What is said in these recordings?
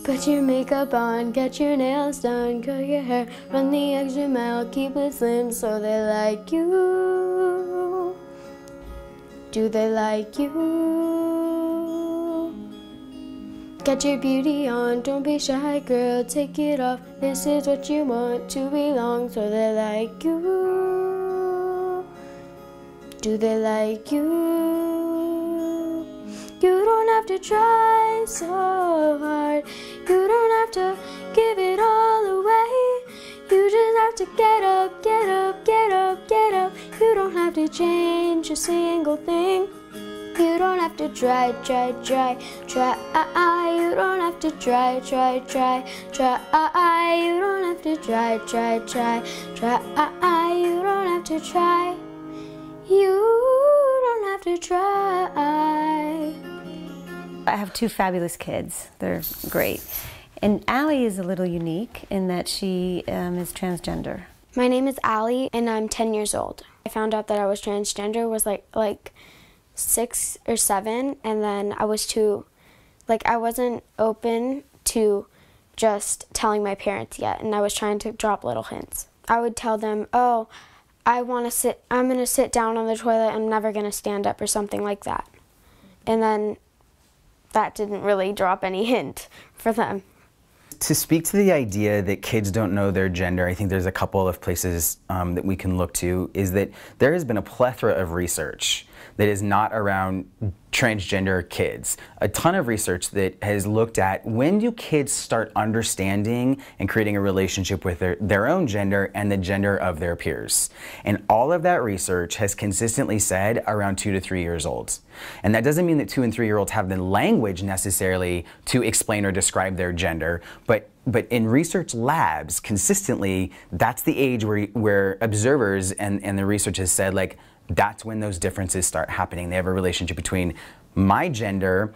Put your makeup on, get your nails done, curl your hair, run the extra mile, keep it slim so they like you. Do they like you? Get your beauty on, don't be shy girl, take it off. This is what you want, to belong so they like you. Do they like you? You don't have to try so hard. You don't have to give it all away. You just have to get up, get up, get up, get up. You don't have to change a single thing. You don't have to try. You don't have to try. You don't have to try. You don't have to try. You don't have to try. I have two fabulous kids. They're great. And Allie is a little unique in that she is transgender. My name is Allie, and I'm 10 years old. I found out that I was transgender was like 6 or 7, and then I wasn't open to just telling my parents yet, and I was trying to drop little hints. I would tell them, oh, I'm gonna sit down on the toilet, I'm never gonna stand up or something like that. And then that didn't really drop any hint for them. To speak to the idea that kids don't know their gender, I think there's a couple of places that we can look to, is that there has been a plethora of research that is not around transgender kids. A ton of research that has looked at when do kids start understanding and creating a relationship with their own gender and the gender of their peers. And all of that research has consistently said around 2 to 3 years old. And that doesn't mean that 2 and 3 year olds have the language necessarily to explain or describe their gender, but in research labs, consistently, that's the age where observers and the research has said, like, that's when those differences start happening. They have a relationship between my gender,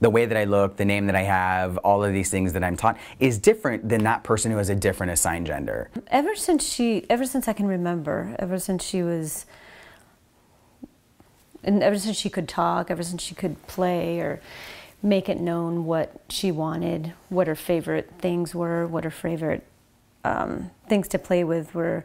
the way that I look, the name that I have, all of these things that I'm taught, is different than that person who has a different assigned gender. Ever since I can remember, ever since she could talk, ever since she could play or make it known what she wanted, what her favorite things were, what her favorite things to play with were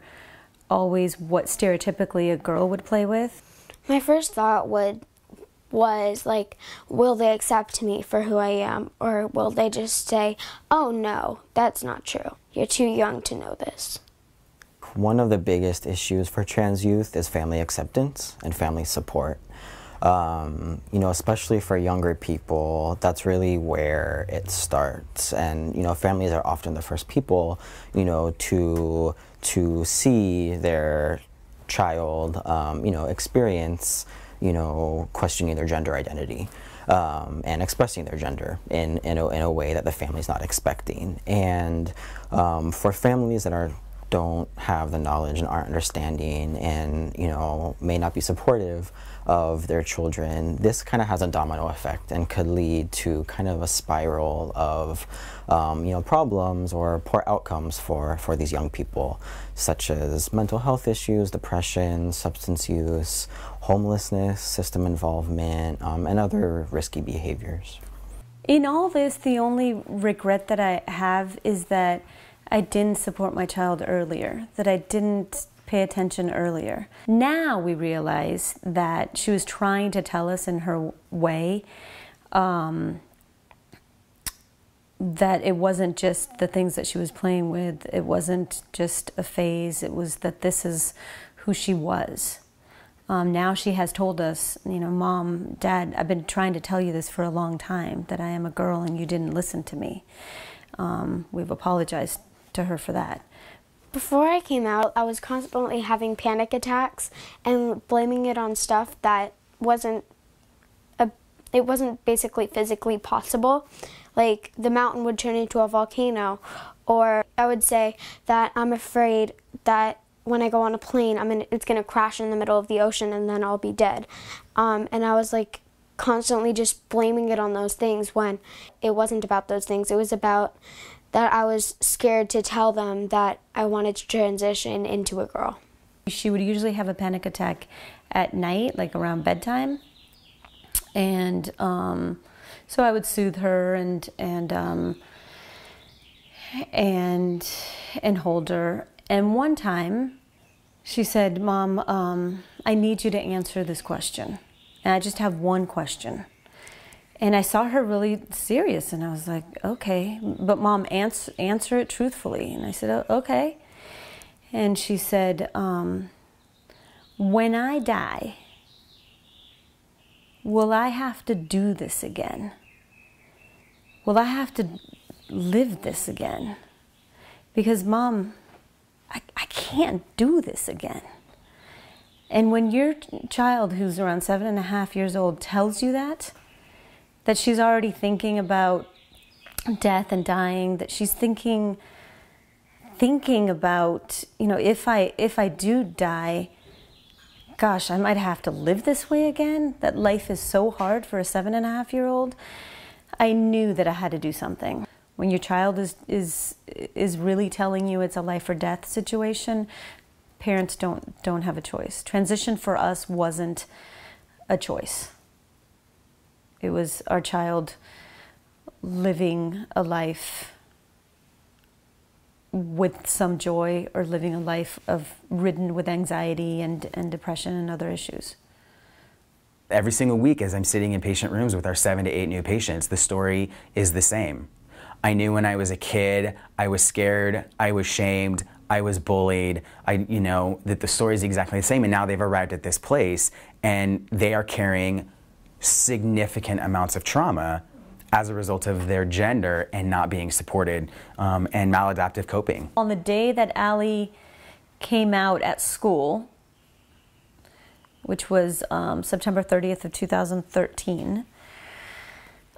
always what stereotypically a girl would play with. My first thought was like, will they accept me for who I am, or will they just say, oh no, that's not true, you're too young to know this? One of the biggest issues for trans youth is family acceptance and family support. You know, especially for younger people, that's really where it starts. And, you know, families are often the first people, you know, to see their child, you know, experience, you know, questioning their gender identity and expressing their gender in a way that the family's not expecting. And for families that don't have the knowledge and aren't understanding and, you know, may not be supportive of their children, this kind of has a domino effect and could lead to kind of a spiral of, you know, problems or poor outcomes for these young people, such as mental health issues, depression, substance use, homelessness, system involvement, and other risky behaviors. In all this, the only regret that I have is that I didn't support my child earlier, that I didn't pay attention earlier. Now we realize that she was trying to tell us in her way that it wasn't just the things that she was playing with, it wasn't just a phase, it was that this is who she was. Now she has told us, you know, Mom, Dad, I've been trying to tell you this for a long time, that I am a girl and you didn't listen to me. We've apologized to her for that. Before I came out, I was constantly having panic attacks and blaming it on stuff that wasn't basically physically possible. Like the mountain would turn into a volcano, or I would say that I'm afraid that when I go on a plane, it's gonna crash in the middle of the ocean and then I'll be dead. And I was like constantly just blaming it on those things when it wasn't about those things. It was about that I was scared to tell them that I wanted to transition into a girl. She would usually have a panic attack at night, like around bedtime. And so I would soothe her and and hold her. And one time she said, "Mom, I need you to answer this question. And I just have one question." And I saw her really serious, and I was like, "Okay, but Mom, answer it truthfully." And I said, "Oh, okay." And she said, "When I die, will I have to do this again? Will I have to live this again? Because Mom, I can't do this again." And when your child, who's around 7.5 years old, tells you that she's already thinking about death and dying, that she's thinking about, you know, if I do die, gosh, I might have to live this way again, that life is so hard for a 7.5-year-old, I knew that I had to do something. When your child is really telling you it's a life or death situation, parents don't have a choice. Transition for us wasn't a choice. It was our child living a life with some joy, or living a life ridden with anxiety and depression and other issues. Every single week as I'm sitting in patient rooms with our 7 to 8 new patients, the story is the same. I knew when I was a kid, I was scared, I was shamed, I was bullied, that the story is exactly the same, and now they've arrived at this place and they are carrying significant amounts of trauma as a result of their gender and not being supported, and maladaptive coping. On the day that Allie came out at school, which was September 30th of 2013,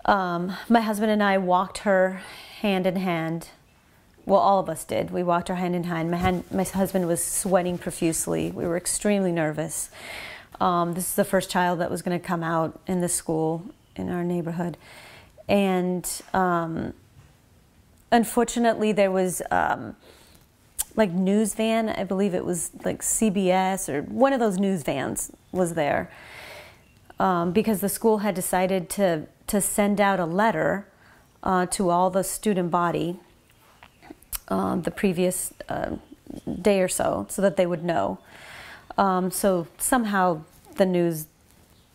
my husband and I walked her hand in hand. Well, all of us did. We walked her hand in hand. My husband was sweating profusely. We were extremely nervous. This is the first child that was going to come out in the school in our neighborhood. And unfortunately, there was like news van. I believe it was like CBS or one of those news vans was there, because the school had decided to send out a letter to all the student body the previous day or so that they would know. So somehow the news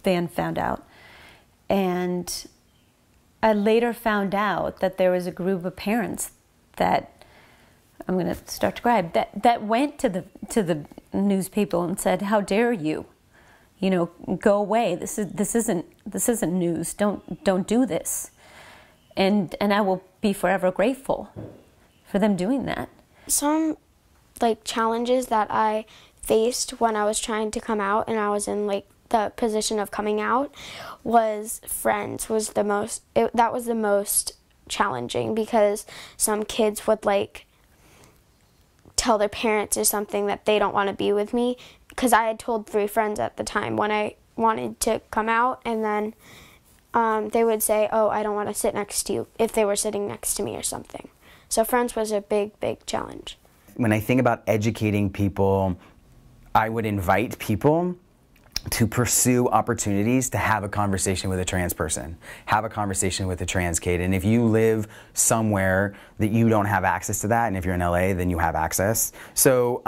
van found out. And I later found out that there was a group of parents that, I'm going to start to cry, that went to the news people and said, "How dare you? You know, go away. This isn't news. Don't do this." And I will be forever grateful for them doing that. Some challenges that I faced when I was trying to come out and I was in the position of coming out was friends was the most, that was the most challenging, because some kids would tell their parents or something that they don't want to be with me, because I had told 3 friends at the time when I wanted to come out, and then they would say, "Oh, I don't want to sit next to you," if they were sitting next to me or something. So friends was a big challenge. When I think about educating people, I would invite people to pursue opportunities to have a conversation with a trans person, have a conversation with a trans kid. And if you live somewhere that you don't have access to that, and if you're in LA, then you have access. So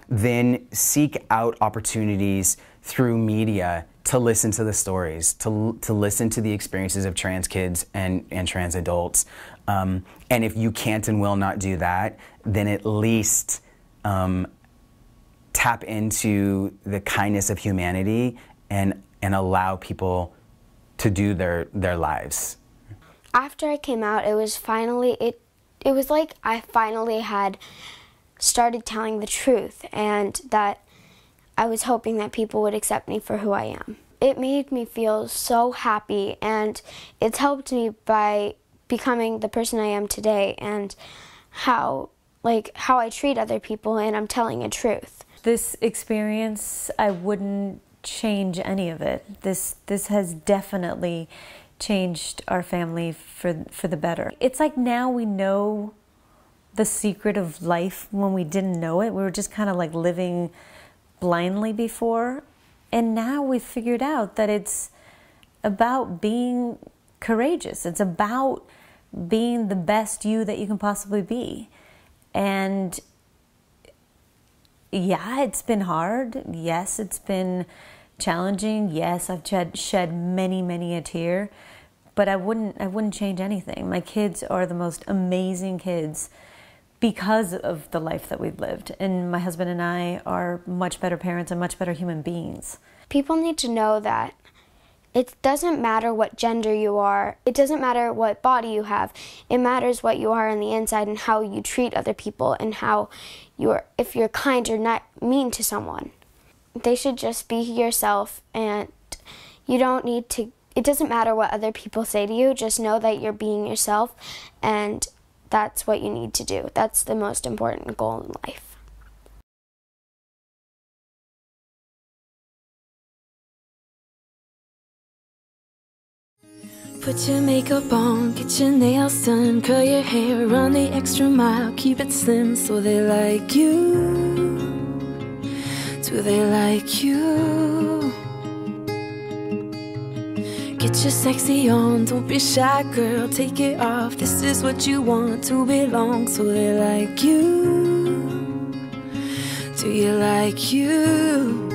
then seek out opportunities through media to listen to the stories, to listen to the experiences of trans kids and trans adults. And if you can't and will not do that, then at least tap into the kindness of humanity and allow people to do their lives. After I came out, it was finally, it was like I finally had started telling the truth, and that I was hoping that people would accept me for who I am. It made me feel so happy, and it's helped me by becoming the person I am today, and how I treat other people, and I'm telling a truth. This experience, I wouldn't change any of it. This has definitely changed our family for the better. It's like now we know the secret of life when we didn't know it. We were just kind of like living blindly before, and now we've figured out that it's about being courageous. It's about being the best you that you can possibly be. And yeah, it's been hard. Yes, it's been challenging. Yes, I've shed many a tear, but I wouldn't change anything. My kids are the most amazing kids because of the life that we've lived. And my husband and I are much better parents and much better human beings. People need to know that it doesn't matter what gender you are. It doesn't matter what body you have. It matters what you are on the inside and how you treat other people and how if you're kind or not mean to someone. They should just be yourself, and you don't need to, it doesn't matter what other people say to you. Just know that you're being yourself, and that's what you need to do. That's the most important goal in life. Put your makeup on, get your nails done, curl your hair, run the extra mile, keep it slim so they like you. Do they like you? Get your sexy on, don't be shy girl, take it off. This is what you want, to belong, so they like you. Do you like you?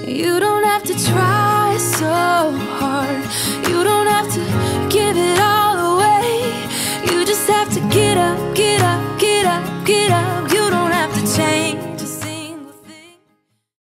You don't have to try so hard. You don't have to give it all away. You just have to get up, get up, get up, get up.